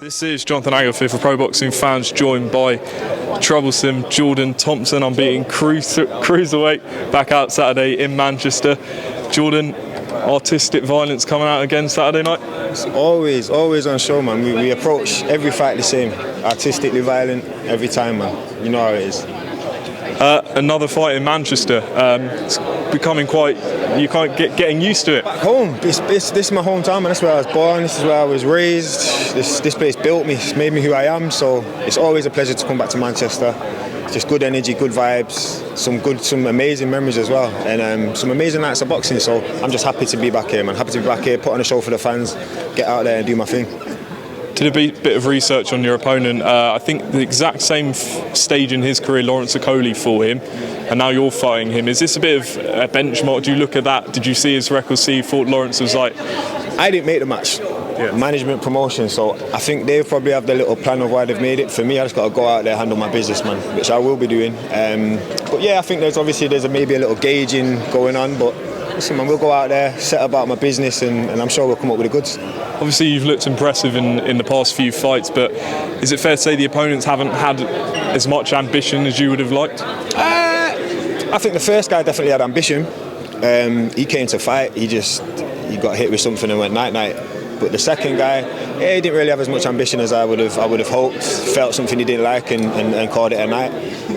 This is Jonathan Agatha for Pro Boxing Fans, joined by troublesome Jordan Thompson, unbeaten cruiserweight, back out Saturday in Manchester. Jordan, artistic violence coming out again Saturday night? It's always on show, man. We approach every fight the same, artistically violent every time, man. You know how it is. Another fight in Manchester. It's becoming you can't getting used to it. Back home, this is my hometown, man. That's where I was born. This is where I was raised. This place built me. It's made me who I am. So it's always a pleasure to come back to Manchester. Just good energy, good vibes, some amazing memories as well, and some amazing nights of boxing. So I'm just happy to be back here, man. Happy to be back here, put on a show for the fans, get out there and do my thing. Did a bit of research on your opponent. I think the exact same stage in his career, Lawrence Okoli fought him, and now you're fighting him. Is this a bit of a benchmark? Do you look at that? Did you see his record? See, thought Lawrence was like... I didn't make the match. Yeah. Management, promotion, so I think they probably have their little plan of why they've made it. For me, I just got to go out there, handle my business, man, which I will be doing. But yeah, I think there's maybe a little gauging going on, but listen, man, we'll go out there, set about my business, and I'm sure we'll come up with the goods. Obviously, you've looked impressive in the past few fights, but is it fair to say the opponents haven't had as much ambition as you would have liked? I think the first guy definitely had ambition. He came to fight, he got hit with something and went night-night. But the second guy, he didn't really have as much ambition as I would have hoped. Felt something he didn't like and called it a night.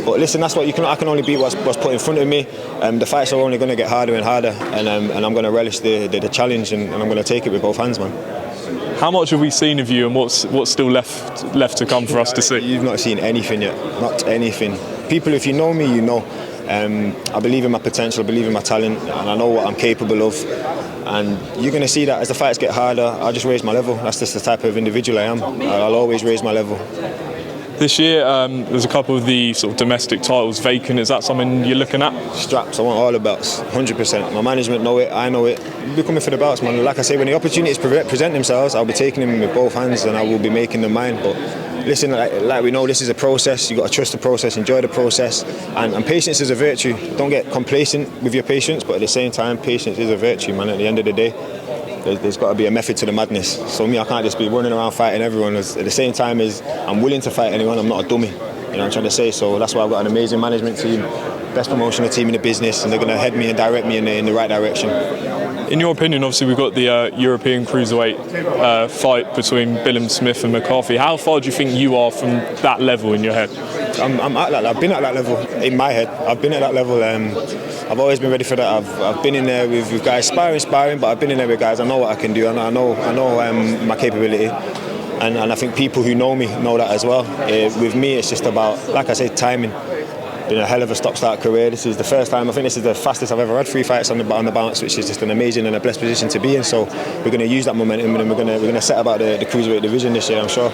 But listen, that's what I can only beat what's put in front of me. The fights are only going to get harder and harder, and I'm going to relish the challenge, and I'm going to take it with both hands, man. How much have we seen of you, and what's still left to come for us to see? You've not seen anything yet, not anything. People, if you know me, you know. I believe in my potential, I believe in my talent, and I know what I'm capable of. And you're going to see that as the fights get harder, I'll just raise my level. That's just the type of individual I am. I'll always raise my level. This year, there's a couple of the sort of domestic titles vacant. Is that something you're looking at? Straps. I want all the belts, 100%. My management know it. I know it. We'll be coming for the belts, man. Like I say, when the opportunities present themselves, I'll be taking them with both hands, and I will be making them mine. But listen, like we know, this is a process. You've got to trust the process, enjoy the process, and patience is a virtue. Don't get complacent with your patience, but at the same time, patience is a virtue, man. At the end of the day, there's got to be a method to the madness. So me, I can't just be running around fighting everyone. At the same time as I'm willing to fight anyone, I'm not a dummy. You know what I'm trying to say? So that's why I've got an amazing management team, best promotional team in the business, and they're going to head me and direct me in the right direction. In your opinion, obviously we've got the European cruiserweight fight between Dillian Smith and McCarthy. How far do you think you are from that level in your head? I'm at that. I've been at that level in my head. I've been at that level. I've always been ready for that. I've been in there with guys sparring, but I've been in there with guys. I know what I can do. I know my capability, and I think people who know me know that as well. With me, it's just about, like I said, timing. Been a hell of a stop-start career. This is the first time. I think this is the fastest I've ever had 3 fights on the bounce, which is just an amazing and a blessed position to be in. So we're going to use that momentum, and we're going to set about the cruiserweight division this year, I'm sure.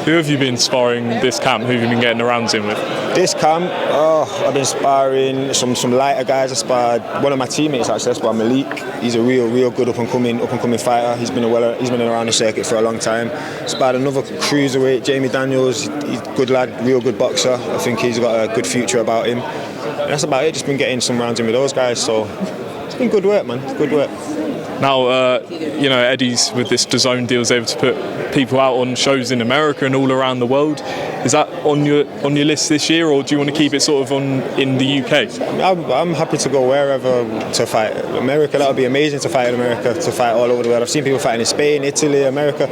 Who have you been sparring this camp? Who have you been getting the rounds in with? This camp, I've been sparring some lighter guys. I sparred one of my teammates actually. I sparred Malik. He's a real good up and coming fighter. He's been around the circuit for a long time. Sparred another cruiserweight, Jamie Daniels. He's a good lad, real good boxer. I think he's got a good future about him. And that's about it. Just been getting some rounds in with those guys. So it's been good work, man. It's good work. Now, Eddie's with this DAZN deal is able to put people out on shows in America and all around the world. Is that on your list this year, or do you want to keep it sort of in the UK? I'm happy to go wherever to fight. America, that would be amazing to fight in America, to fight all over the world. I've seen people fighting in Spain, Italy, America.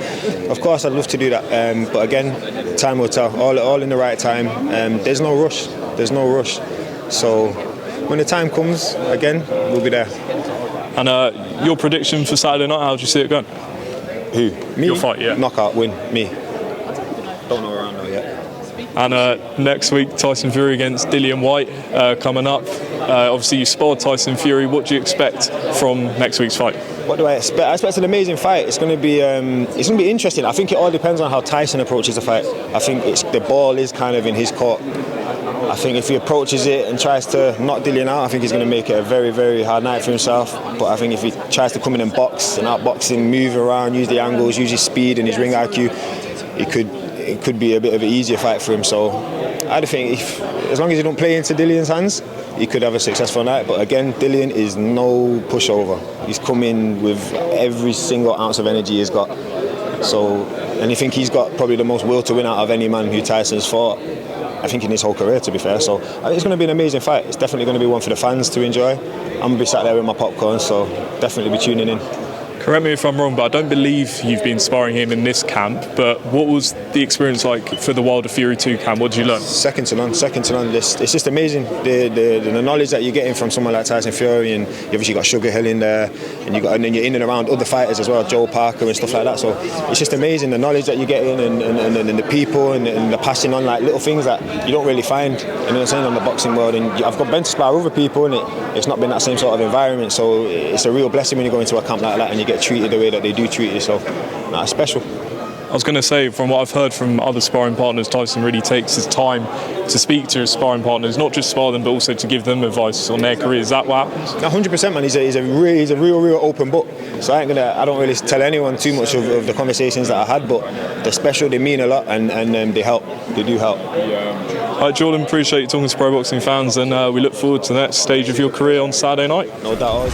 Of course, I'd love to do that. But again, time will tell. All in the right time. There's no rush. So when the time comes, again, we'll be there. And your prediction for Saturday night, how do you see it going? Who? Me? Your fight, yeah. Knockout win, me. Don't know around though yet. And next week, Tyson Fury against Dillian Whyte coming up. Obviously, you sparred Tyson Fury. What do you expect from next week's fight? What do I expect? I expect an amazing fight. It's going to be interesting. I think it all depends on how Tyson approaches the fight. I think the ball is kind of in his court. I think if he approaches it and tries to knock Dillian out, I think he's going to make it a very, very hard night for himself. But I think if he tries to come in and box and outbox him, move around, use the angles, use his speed and his ring IQ, it could be a bit of an easier fight for him. So I think as long as he don't play into Dillian's hands, he could have a successful night. But again, Dillian is no pushover. He's come in with every single ounce of energy he's got. So and I think he's got probably the most will to win out of any man who Tyson's fought, I think, in his whole career, to be fair. So it's going to be an amazing fight. It's definitely going to be one for the fans to enjoy. I'm going to be sat there with my popcorn, so definitely be tuning in. Correct me if I'm wrong, but I don't believe you've been sparring him in this camp. But what was the experience like for the Wilder Fury 2 camp? What did you learn? Second to none. It's just amazing. The knowledge that you're getting from someone like Tyson Fury, and you obviously got Sugar Hill in there, and then you're in and around other fighters as well, Joe Parker and stuff like that. So it's just amazing the knowledge that you're getting, and the people, and the passing on like little things that you don't really find. You know what I'm saying, on the boxing world. And I've been to spar with other people, and it's not been that same sort of environment. So it's a real blessing when you go into a camp like that and you get treated the way that they do treat you. So it's special. I was going to say, from what I've heard from other sparring partners, Tyson really takes his time to speak to his sparring partners, not just spar them, but also to give them advice on their career. Is that what happens? 100%, man. He's a real open book. So I don't really tell anyone too much of the conversations that I had, but they're special, they mean a lot, and they help. They do help. All right, Jordan, appreciate you talking to pro boxing fans, and we look forward to the next stage of your career on Saturday night. No doubt.